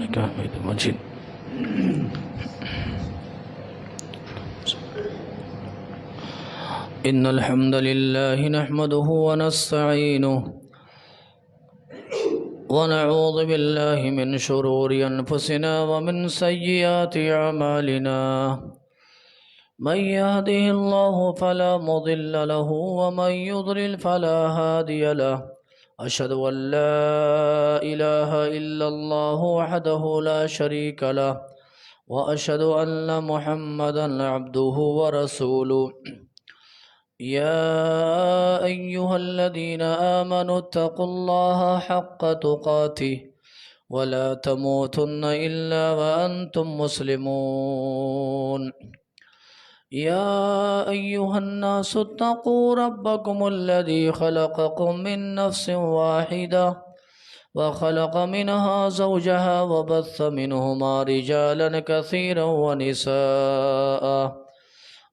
إنك حميد مجيد. إن الحمد لله نحمده ونستعينه ونعوذ بالله من شرور أنفسنا ومن سيئات أعمالنا. من يهده الله فلا مضل له ومن يضلل فلا هادي له. أشهد أن لا إله إلا الله وحده لا شريك له وأشهد أن محمدا عبده ورسوله. يا أيها الذين آمنوا اتقوا الله حق تقاته ولا تموتن إلا وأنتم مسلمون. يا أيها الناس اتقوا ربكم الذي خلقكم من نفس واحدة وخلق منها زوجها وبث منهما رجالا كثيرا ونساء.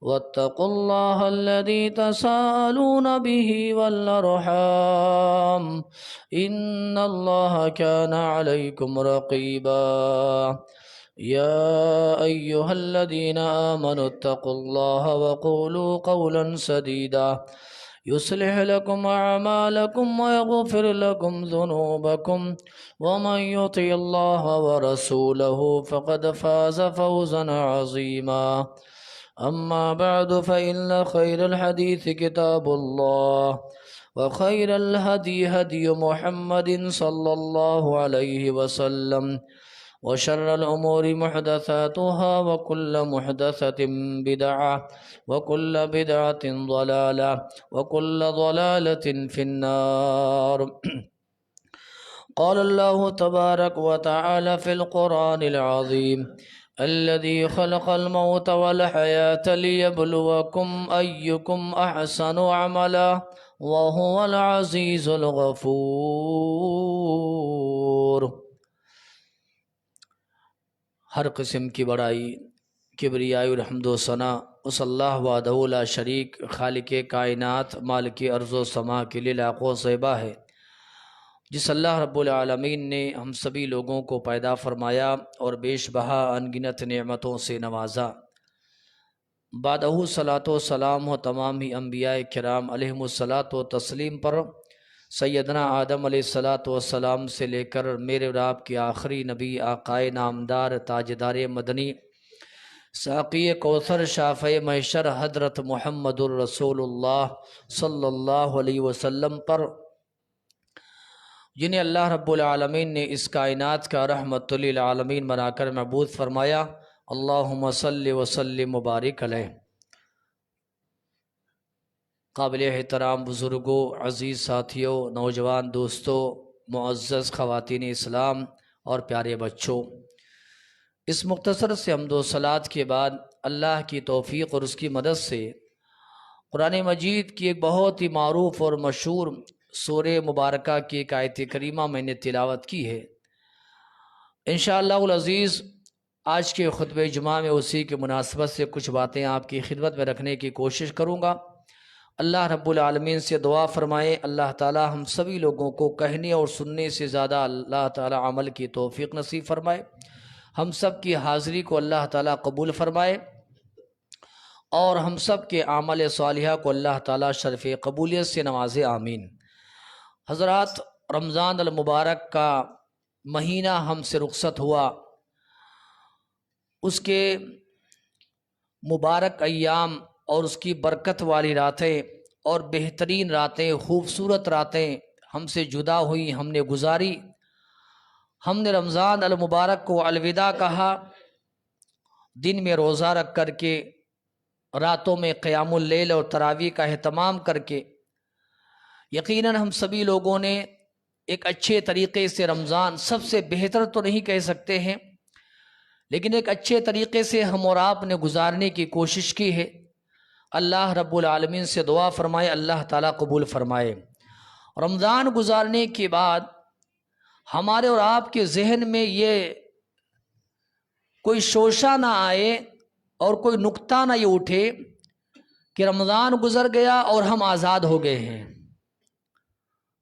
واتقوا الله الذي تساءلون به والأرحام إن الله كان عليكم رقيبا. يا أيها الذين آمنوا اتقوا الله وقولوا قولا سديدا يصلح لكم أعمالكم ويغفر لكم ذنوبكم ومن يطع الله ورسوله فقد فاز فوزا عظيما. أما بعد فإن خير الحديث كتاب الله وخير الهدي هدي محمد صلى الله عليه وسلم وشر الأمور محدثاتها وكل محدثة بدعة وكل بدعة ضلالة وكل ضلالة في النار. قال الله تبارك وتعالى في القرآن العظيم: الذي خلق الموت والحياة ليبلوكم أيكم أحسن عملا وهو العزيز الغفور. ہر قسم کی بڑائی، کبریائی اور حمد و ثنا اس اللہ وحدہ لا شریک خالق کائنات مالک ارض و سما کے لیے لاکھ و زیبا ہے، جس اللہ رب العالمین نے ہم سبھی لوگوں کو پیدا فرمایا اور بیش بہا انگنت نعمتوں سے نوازا۔ بعدہ صلاۃ و سلام و تمام ہی انبیاء کرام علیہم الصلاۃ و تسلیم پر، سیدنا آدم علیہ الصلاۃ والسلام سے لے کر میرے اور آپ کے آخری نبی آقائے نامدار تاجدار مدنی ساقی کوثر شافع محشر حضرت محمد الرسول اللہ صلی اللہ علیہ وسلم پر، جنہیں اللہ رب العالمین نے اس کائنات کا رحمت للعالمین بنا کر مبعوث فرمایا۔ اللہم صلی وسلم مبارک علیہ۔ قابل احترام بزرگوں، عزیز ساتھیوں، نوجوان دوستوں، معزز خواتین اسلام اور پیارے بچوں، اس مختصر سے حمد و صلات کے بعد اللہ کی توفیق اور اس کی مدد سے قرآن مجید کی ایک بہت ہی معروف اور مشہور سورہ مبارکہ کی ایک آیت کریمہ میں نے تلاوت کی ہے۔ انشاءاللہ العزیز آج کے خطبہ جمعہ میں اسی کے مناسبت سے کچھ باتیں آپ کی خدمت میں رکھنے کی کوشش کروں گا۔ اللہ رب العالمین سے دعا فرمائیں اللہ تعالی ہم سبھی لوگوں کو کہنے اور سننے سے زیادہ اللہ تعالی عمل کی توفیق نصیب فرمائے، ہم سب کی حاضری کو اللہ تعالی قبول فرمائے اور ہم سب کے اعمال صالحہ کو اللہ تعالی شرف قبولیت سے نوازے، آمین۔ حضرات، رمضان المبارک کا مہینہ ہم سے رخصت ہوا، اس کے مبارک ایام اور اس کی برکت والی راتیں اور بہترین راتیں، خوبصورت راتیں ہم سے جدا ہوئی، ہم نے گزاری۔ ہم نے رمضان المبارک کو الوداع کہا، دن میں روزہ رکھ کر کے، راتوں میں قیام اللیل اور تراویح کا اہتمام کر کے۔ یقیناً ہم سبھی لوگوں نے ایک اچھے طریقے سے رمضان، سب سے بہتر تو نہیں کہہ سکتے ہیں، لیکن ایک اچھے طریقے سے ہم اور آپ نے گزارنے کی کوشش کی ہے۔ اللہ رب العالمین سے دعا فرمائے اللہ تعالیٰ قبول فرمائے۔ رمضان گزارنے کے بعد ہمارے اور آپ کے ذہن میں یہ کوئی شوشہ نہ آئے اور کوئی نقطہ نہ یہ اٹھے کہ رمضان گزر گیا اور ہم آزاد ہو گئے ہیں۔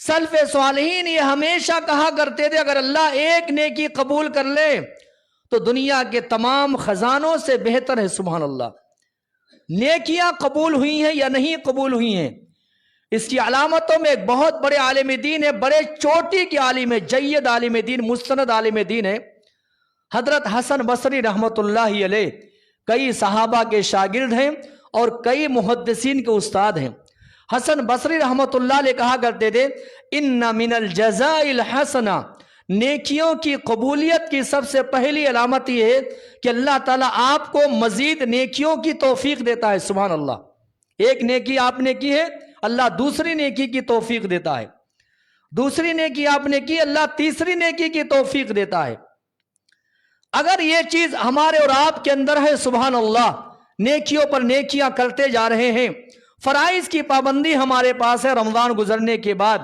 سلف صالحین یہ ہمیشہ کہا کرتے تھے اگر اللہ ایک نیکی قبول کر لے تو دنیا کے تمام خزانوں سے بہتر ہے. سبحان اللہ. نیکیاں قبول ہوئی ہیں یا نہیں قبول ہوئی ہیں، اس کی علامتوں میں ایک بہت بڑے عالم دین ہے، بڑے چوٹی کے عالم ہے، جید عالم دین، مستند عالم دین ہے حضرت حسن بصری رحمت اللہ علیہ. کئی صحابہ کے شاگرد ہیں اور کئی محدثین کے استاد ہیں. حسن بصری رحمت اللہ علیہ کہا کرتے تھے ان من الجزاء الحسنہ، نیکیوں کی قبولیت کی سب سے پہلی علامت یہ ہے کہ اللہ تعالیٰ آپ کو مزید نیکیوں کی توفیق دیتا ہے. سبحان اللہ. ایک نیکی آپ نے کی ہے، اللہ دوسری نیکی کی توفیق دیتا ہے. دوسری نیکی آپ نے کی، اللہ تیسری نیکی کی توفیق دیتا ہے. اگر یہ چیز ہمارے اور آپ کے اندر ہے، سبحان اللہ، نیکیوں پر نیکیاں کرتے جا رہے ہیں، فرائض کی پابندی ہمارے پاس ہے، رمضان گزرنے کے بعد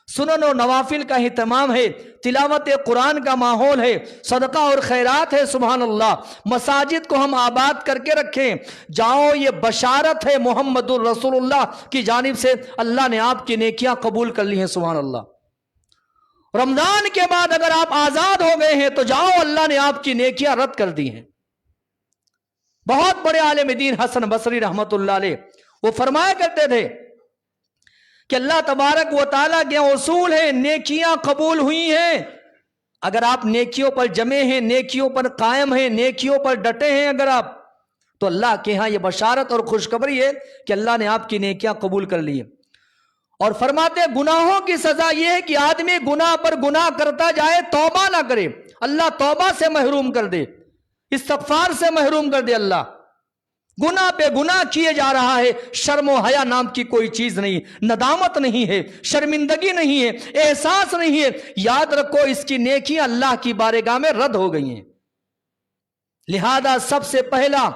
سنن و نوافل کا اہتمام ہے، تلاوت قرآن کا ماحول ہے، صدقہ اور خیرات ہے، سبحان اللہ، مساجد کو ہم آباد کر کے رکھیں. جاؤ، یہ بشارت ہے محمد الرسول اللہ کی جانب سے، اللہ نے آپ کی نیکیاں قبول کر لی ہیں. سبحان اللہ. رمضان کے بعد اگر آپ آزاد ہو گئے ہیں تو جاؤ، اللہ نے آپ کی نیکیاں رد کر دی ہیں. بہت بڑے عالم دین حسن بصری رحمت اللہ علیہ وہ فرمایا کرتے تھے کہ اللہ تبارک و تعالیٰ کے اصول ہیں، نیکیاں قبول ہوئی ہیں اگر آپ نیکیوں پر جمے ہیں، نیکیوں پر قائم ہیں، نیکیوں پر ڈٹے ہیں اگر آپ، تو اللہ کے ہاں یہ بشارت اور خوشخبری ہے کہ اللہ نے آپ کی نیکیاں قبول کر لی ہیں. اور فرماتے ہیں گناہوں کی سزا یہ ہے کہ آدمی گناہ پر گناہ کرتا جائے، توبہ نہ کرے، اللہ توبہ سے محروم کر دے، استغفار سے محروم کر دے. اللہ گناہ پہ گناہ کیے جا رہا ہے، شرم و حیا نام کی کوئی چیز نہیں، ندامت نہیں ہے، شرمندگی نہیں ہے، احساس نہیں ہے. یاد رکھو اس کی نیکیاں اللہ کی بارگاہ میں رد ہو گئی ہیں. لہذا سب سے پہلا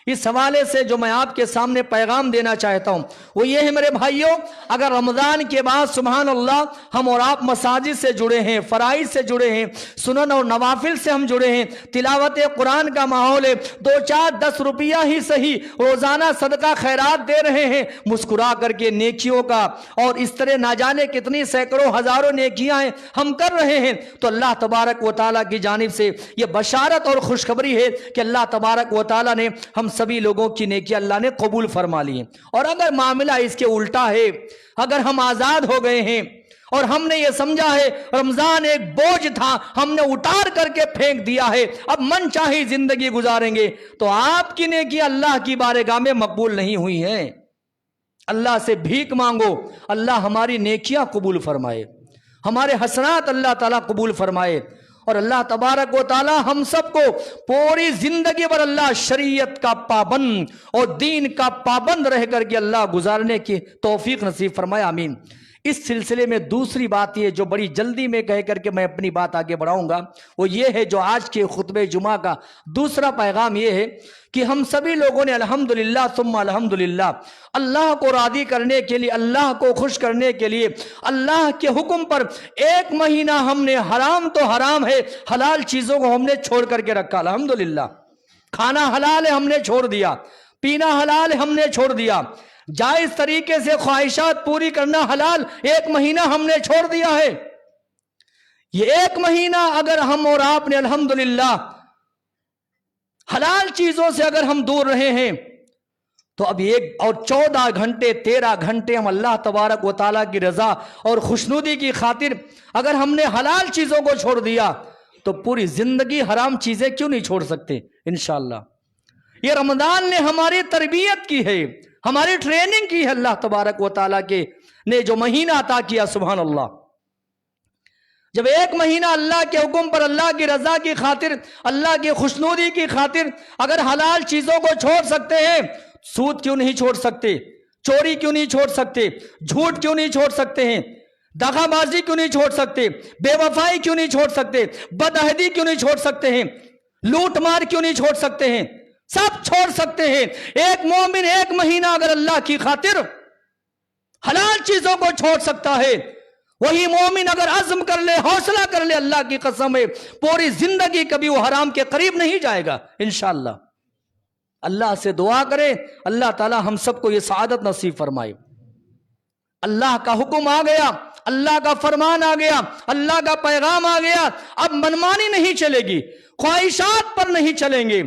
اس حوالے سے جو میں آپ کے سامنے پیغام دینا چاہتا ہوں وہ یہ ہے میرے بھائیوں، اگر رمضان کے بعد سبحان اللہ ہم اور آپ مساجد سے جڑے ہیں، فرائض سے جڑے ہیں، سنن اور نوافل سے ہم جڑے ہیں، تلاوت قرآن کا ماحول ہے، 2-4-10 روپیہ ہی صحیح روزانہ صدقہ خیرات دے رہے ہیں مسکرا کر کے نیکیوں کا، اور اس طرح نہ جانے کتنی سینکڑوں ہزاروں نیکیاں ہیں ہم کر رہے ہیں، تو اللہ تبارک و تعالیٰ کی جانب سے یہ بشارت اور خوشخبری ہے کہ اللہ تبارک و تعالیٰ نے ہم سبھی لوگوں کی نیکی اللہ نے قبول فرما لی ہیں. اور اگر معاملہ اس کے الٹا ہے، اگر ہم آزاد ہو گئے ہیں اور ہم نے یہ سمجھا ہے رمضان ایک بوجھ تھا، ہم نے اٹھار کر کے پھینک دیا ہے، اب من چاہی زندگی گزاریں گے، تو آپ کی نیکی اللہ کی بارگاہ میں مقبول نہیں ہوئی ہیں. اللہ سے بھیک مانگو، اللہ ہماری نیکیاں قبول فرمائے، ہمارے حسنات اللہ تعالیٰ قبول فرمائے. اور اللہ تبارک و تعالی ہم سب کو پوری زندگی پر اللہ شریعت کا پابند اور دین کا پابند رہ کر کے اللہ گزارنے کی توفیق نصیب فرمائے، آمین. اس سلسلے میں دوسری بات یہ جو بڑی جلدی میں کہہ کر کے میں اپنی بات آگے بڑھاؤں گا وہ یہ ہے، جو آج کے خطبہ جمعہ کا دوسرا پیغام یہ ہے کہ ہم سبھی لوگوں نے الحمدللہ ثم الحمدللہ اللہ کو راضی کرنے کے لیے، اللہ کو خوش کرنے کے لیے اللہ کے حکم پر 1 مہینہ ہم نے حرام تو حرام ہے، حلال چیزوں کو ہم نے چھوڑ کر کے رکھا. الحمدللہ کھانا حلال ہے ہم نے چھوڑ دیا، پینا حلال ہے ہم نے چھوڑ دیا، جائز طریقے سے خواہشات پوری کرنا حلال 1 مہینہ ہم نے چھوڑ دیا ہے. یہ 1 مہینہ اگر ہم اور آپ نے الحمدللہ حلال چیزوں سے اگر ہم دور رہے ہیں تو اب 14 گھنٹے 13 گھنٹے ہم اللہ تبارک و تعالیٰ کی رضا اور خوشنودی کی خاطر اگر ہم نے حلال چیزوں کو چھوڑ دیا تو پوری زندگی حرام چیزیں کیوں نہیں چھوڑ سکتے انشاءاللہ. یہ رمضان نے ہماری تربیت کی ہے، ہماری ٹریننگ کی ہے اللہ تبارک و تعالیٰ کے نے جو مہینہ عطا کیا. سبحان اللہ. جب 1 مہینہ اللہ کے حکم پر اللہ کی رضا کی خاطر، اللہ کی خوشنودی کی خاطر اگر حلال چیزوں کو چھوڑ سکتے ہیں، سود کیوں نہیں چھوڑ سکتے؟ چوری کیوں نہیں چھوڑ سکتے؟ جھوٹ کیوں نہیں چھوڑ سکتے ہیں؟ دغا بازی کیوں نہیں چھوڑ سکتے؟ بے وفائی کیوں نہیں چھوڑ سکتے؟ بدعہدی کیوں نہیں چھوڑ سکتے ہیں؟ لوٹ مار کیوں نہیں چھوڑ سکتے ہیں؟ سب چھوڑ سکتے ہیں. ایک مومن 1 مہینہ اگر اللہ کی خاطر حلال چیزوں کو چھوڑ سکتا ہے، وہی مومن اگر عزم کر لے، حوصلہ کر لے، اللہ کی قسم ہے پوری زندگی کبھی وہ حرام کے قریب نہیں جائے گا انشاءاللہ. اللہ سے دعا کرے اللہ تعالی ہم سب کو یہ سعادت نصیب فرمائے. اللہ کا حکم آ گیا، اللہ کا فرمان آ گیا، اللہ کا پیغام آ گیا، اب منمانی نہیں چلے گی، خواہشات پر نہیں چلیں گے،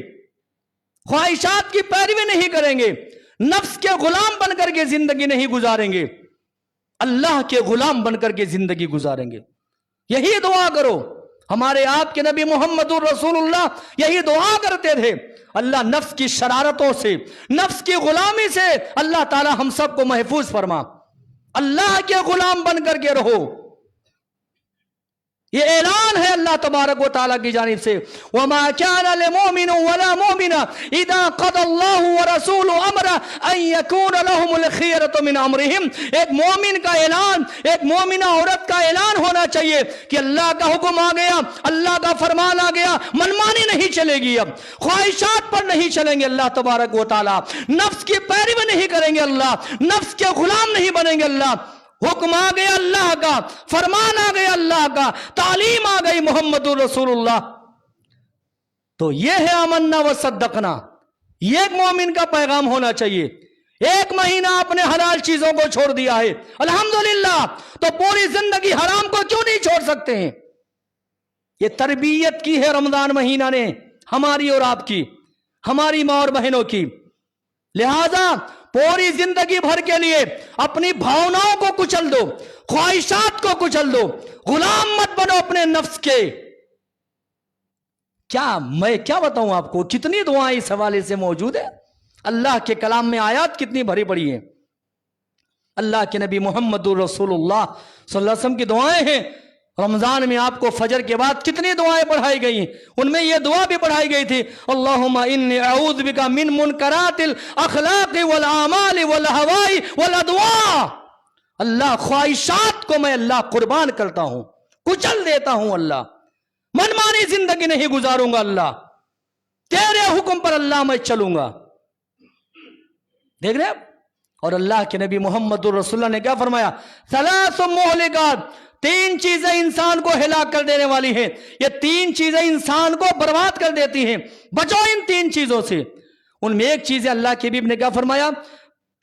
خواہشات کی پیروی نہیں کریں گے، نفس کے غلام بن کر کے زندگی نہیں گزاریں گے، اللہ کے غلام بن کر کے زندگی گزاریں گے۔ یہی دعا کرو، ہمارے آپ کے نبی محمد الرسول اللہ یہی دعا کرتے تھے، اللہ نفس کی شرارتوں سے، نفس کی غلامی سے اللہ تعالی ہم سب کو محفوظ فرما، اللہ کے غلام بن کر کے رہو۔ یہ اعلان ہے اللہ تبارک و تعالیٰ کی جانب سے، وَمَا كَانَ لِمُؤْمِنٍ وَلَا مُؤْمِنَةٍ إِذَا قَضَى اللَّهُ وَرَسُولُهُ أَمْرًا أَن يَكُونَ لَهُمُ الْخِيَرَةُ مِنْ أَمْرِهِمْ۔ ایک مومن کا اعلان، ایک مومنہ عورت کا اعلان ہونا چاہیے کہ اللہ کا حکم آ گیا، اللہ کا فرمان آ گیا، منمانی نہیں چلے گی، اب خواہشات پر نہیں چلیں گے اللہ تبارک و تعالیٰ، نفس کی پیروی نہیں کریں گے اللہ، نفس کے غلام نہیں بنیں گے اللہ۔ حکم آ گیا اللہ کا، فرمان آ گیا اللہ کا، تعلیم آ گئی محمد الرسول اللہ۔ تو یہ ہے آمنا و صدقنا، یہ ایک مومن کا پیغام ہونا چاہیے۔ ایک مہینہ اپنے حلال چیزوں کو چھوڑ دیا ہے الحمدللہ، تو پوری زندگی حرام کو کیوں نہیں چھوڑ سکتے ہیں؟ یہ تربیت کی ہے رمضان مہینہ نے، ہماری اور آپ کی، ہماری ماں اور بہنوں کی۔ لہذا پوری زندگی بھر کے لیے اپنی بھاوناؤں کو کچل دو، خواہشات کو کچل دو، غلام مت بنو اپنے نفس کے۔ میں کیا بتاؤں آپ کو، کتنی دعائیں اس حوالے سے موجود ہیں، اللہ کے کلام میں آیات کتنی بھری پڑی ہیں۔ اللہ کے نبی محمد الرسول اللہ صلی اللہ علیہ وسلم کی دعائیں ہیں، رمضان میں آپ کو فجر کے بعد کتنی دعائیں پڑھائی گئی ہیں، ان میں یہ دعا بھی پڑھائی گئی تھی، اللہم انی اعوذ بک من منکرات الاخلاق والاعمال والہواء والادواء۔ اللہ خواہشات کو میں اللہ قربان کرتا ہوں، کچل دیتا ہوں اللہ، منمانی زندگی نہیں گزاروں گا اللہ، تیرے حکم پر اللہ میں چلوں گا۔ دیکھ رہے ہیں؟ اور اللہ کے نبی محمد الرسول اللہ نے کیا فرمایا، ثلاث مہلکات، تین چیزیں انسان کو ہلاک کر دینے والی ہیں، یہ تین چیزیں انسان کو برباد کر دیتی ہیں، بچو ان تین چیزوں سے۔ ان میں ایک چیز ہے، اللہ کے حبیب نے کیا فرمایا،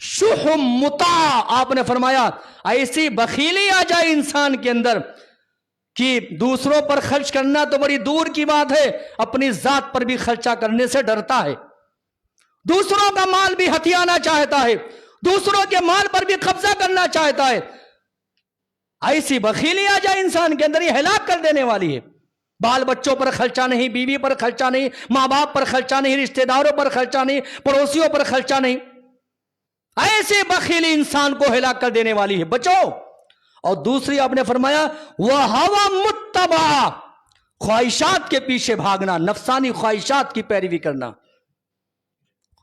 شح مطاع، آپ نے فرمایا ایسی بخیلی آ جائے انسان کے اندر کہ دوسروں پر خرچ کرنا تو بڑی دور کی بات ہے، اپنی ذات پر بھی خرچہ کرنے سے ڈرتا ہے، دوسروں کا مال بھی ہتھیانا چاہتا ہے، دوسروں کے مال پر بھی قبضہ کرنا چاہتا ہے۔ ایسی بخیلی آ جائے انسان کے اندر، یہ ہلاک کر دینے والی ہے۔ بال بچوں پر خرچہ نہیں، بیوی پر خرچہ نہیں، ماں باپ پر خرچہ نہیں، رشتہ داروں پر خرچہ نہیں، پڑوسیوں پر خرچہ نہیں، ایسی بخیلی انسان کو ہلاک کر دینے والی ہے، بچو۔ اور دوسری آپ نے فرمایا وَهَوَى مُتَّبَعَ، خواہشات کے پیچھے بھاگنا، نفسانی خواہشات کی پیروی کرنا،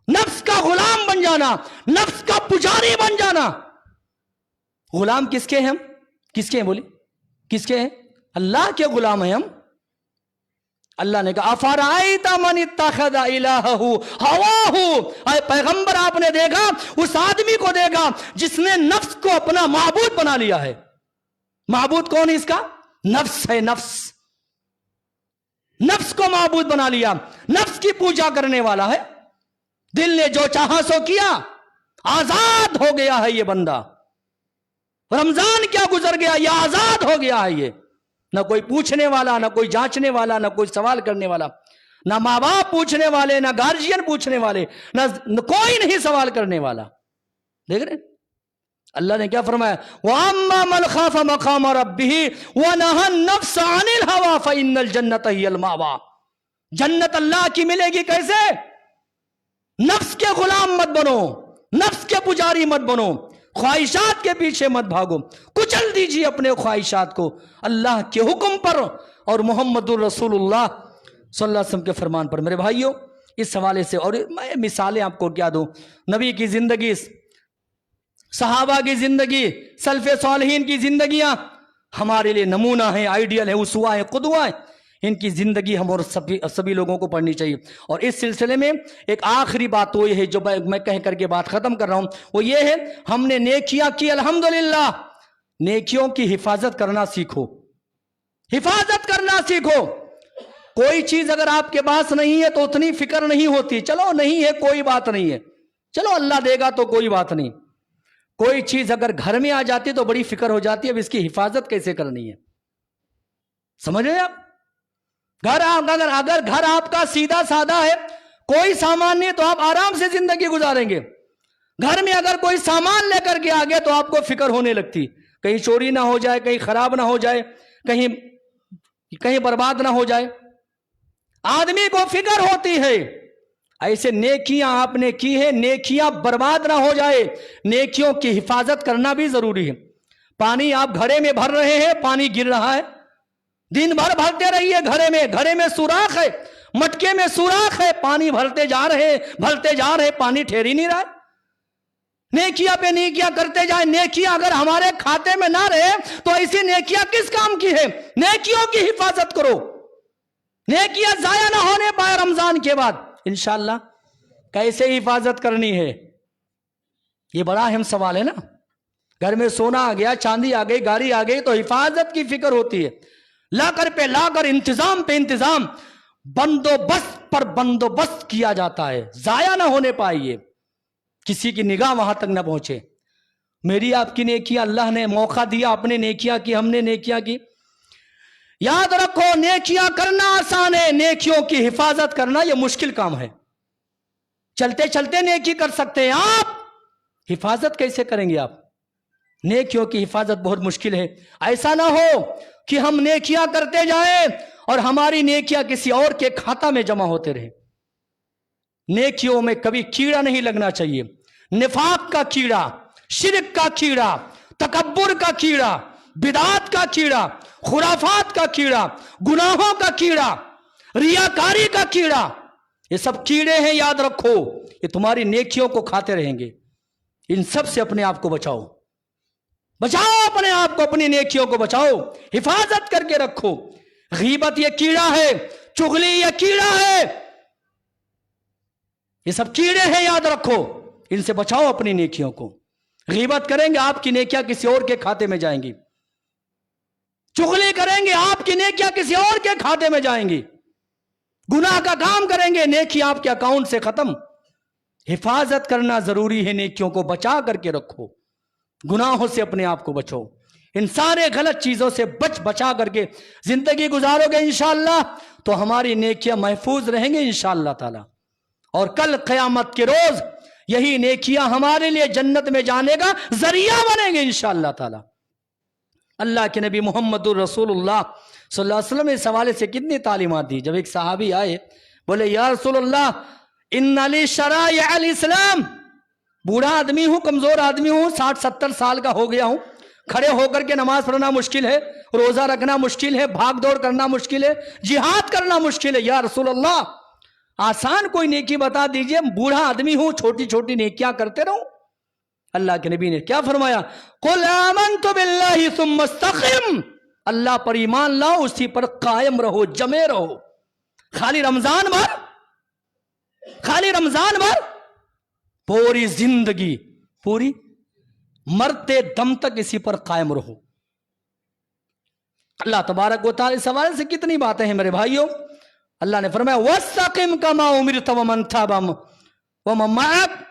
نفس کا غلام بن جانا، نفس کا پجاری بن جانا۔ غلام کس کے ہیں ہم؟ کس کے ہیں بولی؟ کس کے ہیں؟ اللہ کے غلام ہیں ہم۔ اللہ نے کہا افرائیت من اتخذ الہہ ہواہ، اے پیغمبر آپ نے دیکھا اس آدمی کو دیکھا جس نے نفس کو اپنا معبود بنا لیا ہے۔ معبود کون ہے اس کا؟ نفس ہے، نفس، نفس کو معبود بنا لیا، نفس کی پوجا کرنے والا ہے، دل نے جو چاہا سو کیا، آزاد ہو گیا ہے یہ بندہ۔ رمضان کیا گزر گیا، یہ آزاد ہو گیا ہے، یہ نہ کوئی پوچھنے والا، نہ کوئی جانچنے والا، نہ کوئی سوال کرنے والا، نہ ماں باپ پوچھنے والے، نہ گارجین پوچھنے والے، نہ کوئی نہیں سوال کرنے والا۔ دیکھ رہے اللہ نے کیا فرمایا، وَأَمَّا مَنْ خَافَ مَقَامَ رَبِّهِ وَنَهَى النَّفْسَ عَنِ الْهَوَىٰ فَإِنَّ الْجَنَّةَ هِيَ الْمَأْوَىٰ۔ جنت اللہ کی ملے گی کیسے؟ نفس کے غلام مت بنو، نفس کے پجاری مت بنو، خواہشات کے پیچھے مت بھاگو، کچل دیجیے اپنے خواہشات کو اللہ کے حکم پر اور محمد الرسول اللہ صلی اللہ علیہ وسلم کے فرمان پر۔ میرے بھائیوں، اس حوالے سے اور میں مثالیں آپ کو کیا دوں، نبی کی زندگی، صحابہ کی زندگی، سلف صالحین کی زندگیاں ہمارے لیے نمونہ ہیں، آئیڈیل ہیں، اسوہ ہیں، قدوہ ہیں۔ ان کی زندگی ہم اور سبھی لوگوں کو پڑھنی چاہیے۔ اور اس سلسلے میں ایک آخری بات وہ یہ ہے جو میں کہہ کر کے بات ختم کر رہا ہوں، وہ یہ ہے ہم نے نیکیاں کی الحمدللہ، نیکیوں کی حفاظت کرنا سیکھو، حفاظت کرنا سیکھو۔ کوئی چیز اگر آپ کے پاس نہیں ہے تو اتنی فکر نہیں ہوتی، چلو نہیں ہے کوئی بات نہیں ہے، چلو اللہ دے گا تو کوئی بات نہیں۔ کوئی چیز اگر گھر میں آ جاتی تو بڑی فکر ہو جاتی ہے اب اس کی حفاظت کیسے کرنی ہے. سمجھ رہے آپ؟ اگر گھر آپ کا سیدھا سادہ ہے, کوئی سامان نہیں, تو آپ آرام سے زندگی گزاریں گے. گھر میں اگر کوئی سامان لے کر کے آ گیا تو آپ کو فکر ہونے لگتی, کہیں چوری نہ ہو جائے, کہیں خراب نہ ہو جائے, کہیں برباد نہ ہو جائے. آدمی کو فکر ہوتی ہے. ایسے نیکیاں آپ نے کی ہے, نیکیاں برباد نہ ہو جائے, نیکیوں کی حفاظت کرنا بھی ضروری ہے. پانی آپ گھڑے میں بھر رہے ہیں, پانی گر رہا ہے, دن بھر بھرتے رہیے گھڑے میں سوراخ ہے, مٹکے میں سوراخ ہے, پانی بھرتے جا رہے پانی ٹھہر ہی نہیں رہا ہے. نیکیاں پہ نیکیاں کرتے جائیں. نیکیاں اگر ہمارے کھاتے میں نہ رہے تو ایسی نیکیاں کس کام کی ہے؟ نیکیوں کی حفاظت کرو. نیکیاں ضائع نہ ہونے پائے رمضان کے بعد. انشاءاللہ کیسے حفاظت کرنی ہے, یہ بڑا اہم سوال ہے نا. گھر میں سونا آ گیا, چاندی آ گئی, گاڑی آ گئی, تو حفاظت کی فکر ہوتی ہے. لا کر انتظام پہ انتظام, بندوبست پر بندوبست کیا جاتا ہے, ضائع نہ ہونے پائے, کسی کی نگاہ وہاں تک نہ پہنچے. میری آپ کی نیکیاں اللہ نے موقع دیا, اپنے نیکیاں کی, ہم نے نیکیاں کی. یاد رکھو نیکیاں کرنا آسان ہے, نیکیوں کی حفاظت کرنا یہ مشکل کام ہے. چلتے چلتے نیکی کر سکتے ہیں آپ, حفاظت کیسے کریں گے آپ؟ نیکیوں کی حفاظت بہت مشکل ہے. ایسا نہ ہو کہ ہم نیکیاں کرتے جائیں اور ہماری نیکیاں کسی اور کے کھاتا میں جمع ہوتے رہے. نیکیوں میں کبھی کیڑا نہیں لگنا چاہیے. نفاق کا کیڑا, شرک کا کیڑا, تکبر کا کیڑا, بدعات کا کیڑا, خرافات کا کیڑا, گناہوں کا کیڑا, ریاکاری کا کیڑا, یہ سب کیڑے ہیں. یاد رکھو یہ تمہاری نیکیوں کو کھاتے رہیں گے. ان سب سے اپنے آپ کو بچاؤ اپنے آپ کو, اپنی نیکیوں کو بچاؤ, حفاظت کر کے رکھو. غیبت یہ کیڑا ہے, چغلی یہ کیڑا ہے, یہ سب کیڑے ہیں. یاد رکھو ان سے بچاؤ اپنی نیکیوں کو. غیبت کریں گے آپ کی نیکیاں کسی اور کے کھاتے میں جائیں گی. چغلی کریں گے آپ کی نیکیاں کسی اور کے کھاتے میں جائیں گی. گناہ کا کام کریں گے, نیکی آپ کے اکاؤنٹ سے ختم. حفاظت کرنا ضروری ہے, نیکیوں کو بچا کر کے رکھو, گناہوں سے اپنے آپ کو بچو. ان سارے غلط چیزوں سے بچا کر کے زندگی گزارو گے انشاءاللہ تو ہماری نیکیاں محفوظ رہیں گے انشاءاللہ تعالی. اور کل قیامت کے روز یہی نیکیاں ہمارے لیے جنت میں جانے کا ذریعہ بنیں گے انشاءاللہ تعالی. اللہ کے نبی محمد الرسول اللہ صلی اللہ علیہ وسلم اس حوالے سے کتنی تعلیمات دی. جب ایک صحابی آئے, بولے یا رسول اللہ ان لی شرائع الاسلام, بوڑھا آدمی ہوں, کمزور آدمی ہوں, 60-70 سال کا ہو گیا ہوں, کھڑے ہو کر کے نماز پڑھنا مشکل ہے, روزہ رکھنا مشکل ہے, بھاگ دوڑ کرنا مشکل ہے, جہاد کرنا مشکل ہے. یا رسول اللہ آسان کوئی نیکی بتا دیجئے, بوڑھا آدمی ہوں, چھوٹی چھوٹی نیکیاں کرتے رہوں. اللہ کے نبی نے کیا فرمایا؟ قل آمنت باللہ ثم استقم, اللہ پر ایمان لاؤ, اسی پر قائم رہو, جمے رہو. خالی رمضان بھر پوری زندگی, پوری مرتے دم تک اسی پر قائم رہو. اللہ تبارک و تعالی اس حوالے سے کتنی باتیں ہیں میرے بھائیوں. اللہ نے فرمایا وَاسْتَقِمْ كَمَا أُمِرْتَ وَمَنْ تَابَ وَمَنْ مَعَكَ,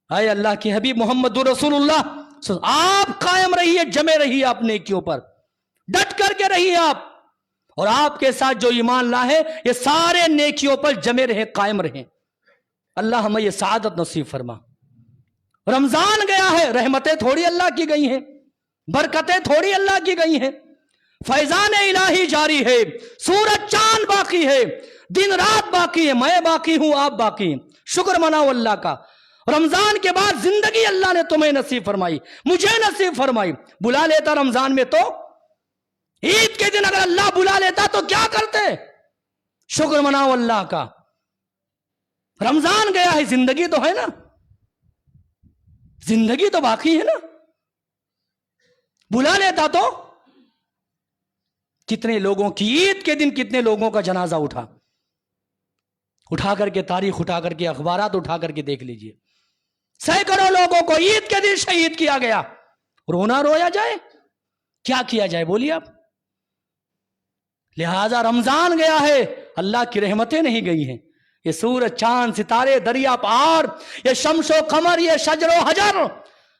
اے اللہ کی حبیب محمد رسول اللہ آپ قائم رہیے, جمے رہیے آپ نیکیوں پر, ڈٹ کر کے رہیے آپ, اور آپ کے ساتھ جو ایمان لائے یہ سارے نیکیوں پر جمے رہیں, قائم رہیں. اللہ ہمیں یہ سعادت نصیب فرما. رمضان گیا ہے, رحمتیں تھوڑی اللہ کی گئی ہیں, برکتیں تھوڑی اللہ کی گئی ہیں, فیضان الہی جاری ہے, سورج چاند باقی ہے, دن رات باقی ہے, میں باقی ہوں, آپ باقی ہیں. شکر مناؤ اللہ کا. رمضان کے بعد زندگی اللہ نے تمہیں نصیب فرمائی, مجھے نصیب فرمائی. بلا لیتا رمضان میں تو, عید کے دن اگر اللہ بلا لیتا تو کیا کرتے؟ شکر مناؤ اللہ کا. رمضان گیا ہے, زندگی تو ہے نا, زندگی تو باقی ہے نا. بلا لیتا تو کتنے لوگوں کی عید کے دن, کتنے لوگوں کا جنازہ اٹھا کر کے, تاریخ اٹھا کر کے, اخبارات اٹھا کر کے دیکھ لیجئے. سینکڑوں لوگوں کو عید کے دن شہید کیا گیا. رونا رویا جائے, کیا کیا جائے بولیے آپ. لہذا رمضان گیا ہے, اللہ کی رحمتیں نہیں گئی ہیں. یہ سورج چاند ستارے دریا پہاڑ, یہ شمس و قمر, یہ شجر و حجر,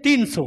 300,